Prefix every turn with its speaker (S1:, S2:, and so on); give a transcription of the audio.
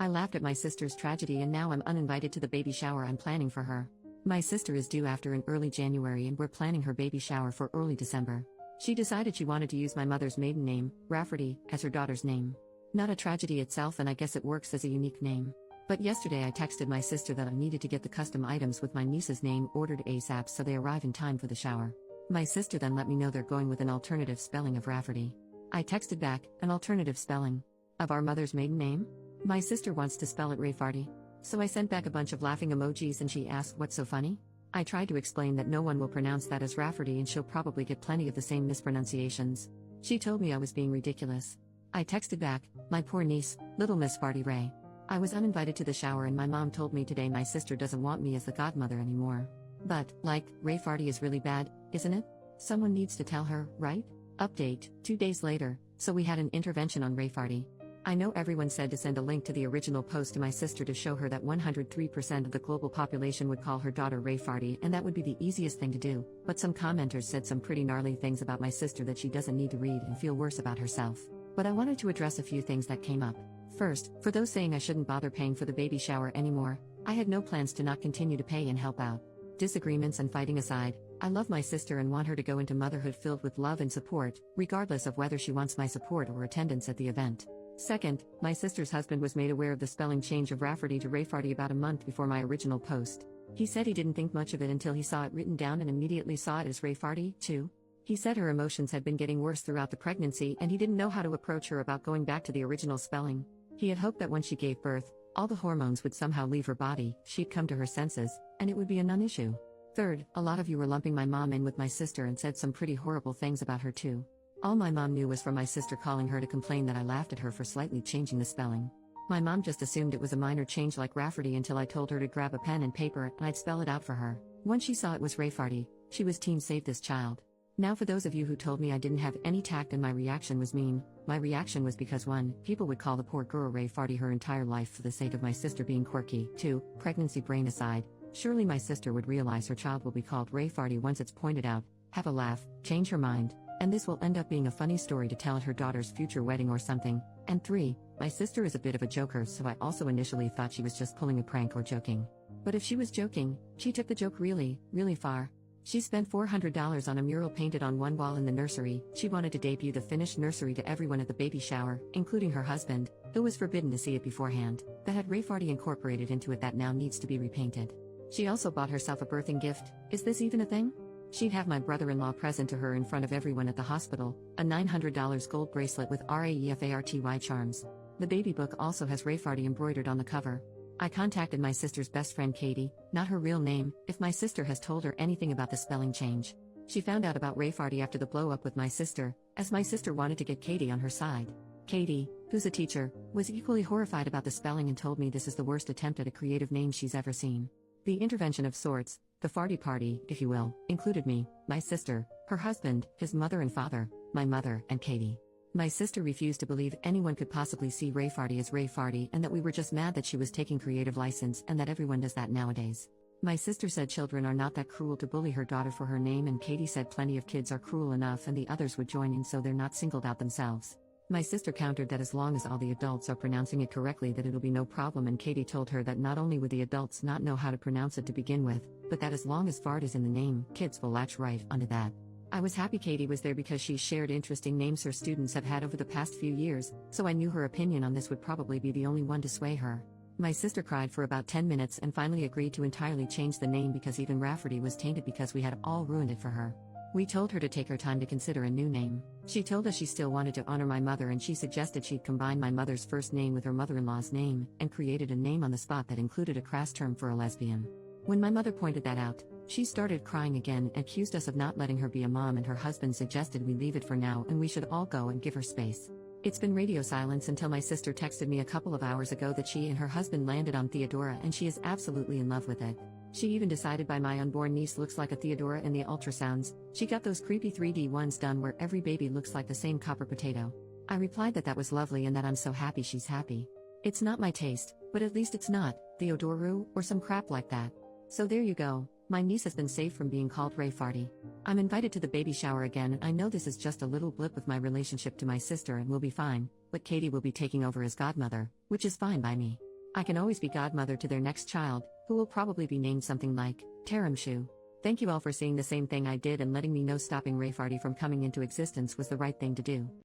S1: I laughed at my sister's tragedy and now I'm uninvited to the baby shower I'm planning for her. My sister is due after in early January and we're planning her baby shower for early December. She decided she wanted to use my mother's maiden name, Rafferty, as her daughter's name. Not a tragedy itself, and I guess it works as a unique name. But yesterday I texted my sister that I needed to get the custom items with my niece's name ordered ASAP so they arrive in time for the shower. My sister then let me know they're going with an alternative spelling of Rafferty. I texted back, an alternative spelling of our mother's maiden name? My sister wants to spell it Rayfarty. So I sent back a bunch of laughing emojis and she asked what's so funny? I tried to explain that no one will pronounce that as Rafferty and she'll probably get plenty of the same mispronunciations. She told me I was being ridiculous. I texted back, my poor niece, little Miss Farty Ray. I was uninvited to the shower and my mom told me today my sister doesn't want me as the godmother anymore. But, Ray Farty is really bad, isn't it? Someone needs to tell her, right? Update, 2 days later, so we had an intervention on Ray Farty. I know everyone said to send a link to the original post to my sister to show her that 103% of the global population would call her daughter Ray Farty and that would be the easiest thing to do, but some commenters said some pretty gnarly things about my sister that she doesn't need to read and feel worse about herself. But I wanted to address a few things that came up. First, for those saying I shouldn't bother paying for the baby shower anymore, I had no plans to not continue to pay and help out. Disagreements and fighting aside, I love my sister and want her to go into motherhood filled with love and support, regardless of whether she wants my support or attendance at the event. Second, my sister's husband was made aware of the spelling change of Rafferty to Rayfarty about a month before my original post. He said he didn't think much of it until he saw it written down and immediately saw it as Rayfarty, too. He said her emotions had been getting worse throughout the pregnancy and he didn't know how to approach her about going back to the original spelling. He had hoped that when she gave birth, all the hormones would somehow leave her body, she'd come to her senses, and it would be a non-issue. Third, a lot of you were lumping my mom in with my sister and said some pretty horrible things about her too. All my mom knew was from my sister calling her to complain that I laughed at her for slightly changing the spelling. My mom just assumed it was a minor change like Rafferty until I told her to grab a pen and paper and I'd spell it out for her. Once she saw it was Rayfarty, she was team save this child. Now for those of you who told me I didn't have any tact and my reaction was mean, my reaction was because 1, people would call the poor girl Rayfarty her entire life for the sake of my sister being quirky. 2, pregnancy brain aside, surely my sister would realize her child will be called Rayfarty once it's pointed out, have a laugh, change her mind, and this will end up being a funny story to tell at her daughter's future wedding or something. And 3, my sister is a bit of a joker, so I also initially thought she was just pulling a prank or joking. But if she was joking, she took the joke really, really far. She spent $400 on a mural painted on one wall in the nursery. She wanted to debut the finished nursery to everyone at the baby shower, including her husband, who was forbidden to see it beforehand, that had Rayfarty incorporated into it that now needs to be repainted. She also bought herself a birthing gift. Is this even a thing? She'd have my brother-in-law present to her in front of everyone at the hospital, a $900 gold bracelet with RAEFARTY charms. The baby book also has Rayfarty embroidered on the cover. I contacted my sister's best friend Katie, not her real name, if my sister has told her anything about the spelling change. She found out about Rayfarty after the blow-up with my sister, as my sister wanted to get Katie on her side. Katie, who's a teacher, was equally horrified about the spelling and told me this is the worst attempt at a creative name she's ever seen. The intervention of sorts, the farty party, if you will, included me, my sister, her husband, his mother and father, my mother, and Katie. My sister refused to believe anyone could possibly see Rayfarty as Rayfarty and that we were just mad that she was taking creative license and that everyone does that nowadays. My sister said children are not that cruel to bully her daughter for her name, and Katie said plenty of kids are cruel enough and the others would join in so they're not singled out themselves. My sister countered that as long as all the adults are pronouncing it correctly that it'll be no problem, and Katie told her that not only would the adults not know how to pronounce it to begin with, but that as long as fart is in the name, kids will latch right onto that. I was happy Katie was there because she shared interesting names her students have had over the past few years, so I knew her opinion on this would probably be the only one to sway her. My sister cried for about 10 minutes and finally agreed to entirely change the name because even Rafferty was tainted because we had all ruined it for her. We told her to take her time to consider a new name. She told us she still wanted to honor my mother and she suggested she'd combine my mother's first name with her mother-in-law's name, and created a name on the spot that included a crass term for a lesbian. When my mother pointed that out, she started crying again and accused us of not letting her be a mom, and her husband suggested we leave it for now and we should all go and give her space. It's been radio silence until my sister texted me a couple of hours ago that she and her husband landed on Theodora and she is absolutely in love with it. She even decided by my unborn niece looks like a Theodora in the ultrasounds. She got those creepy 3D ones done where every baby looks like the same copper potato. I replied that was lovely and that I'm so happy she's happy. It's not my taste, but at least it's not Theodoru or some crap like that. So there you go, my niece has been saved from being called Rayfarty. I'm invited to the baby shower again, and I know this is just a little blip with my relationship to my sister and we'll be fine, but Katie will be taking over as godmother, which is fine by me. I can always be godmother to their next child, who will probably be named something like Taramshu. Thank you all for seeing the same thing I did and letting me know stopping Rayfarty from coming into existence was the right thing to do.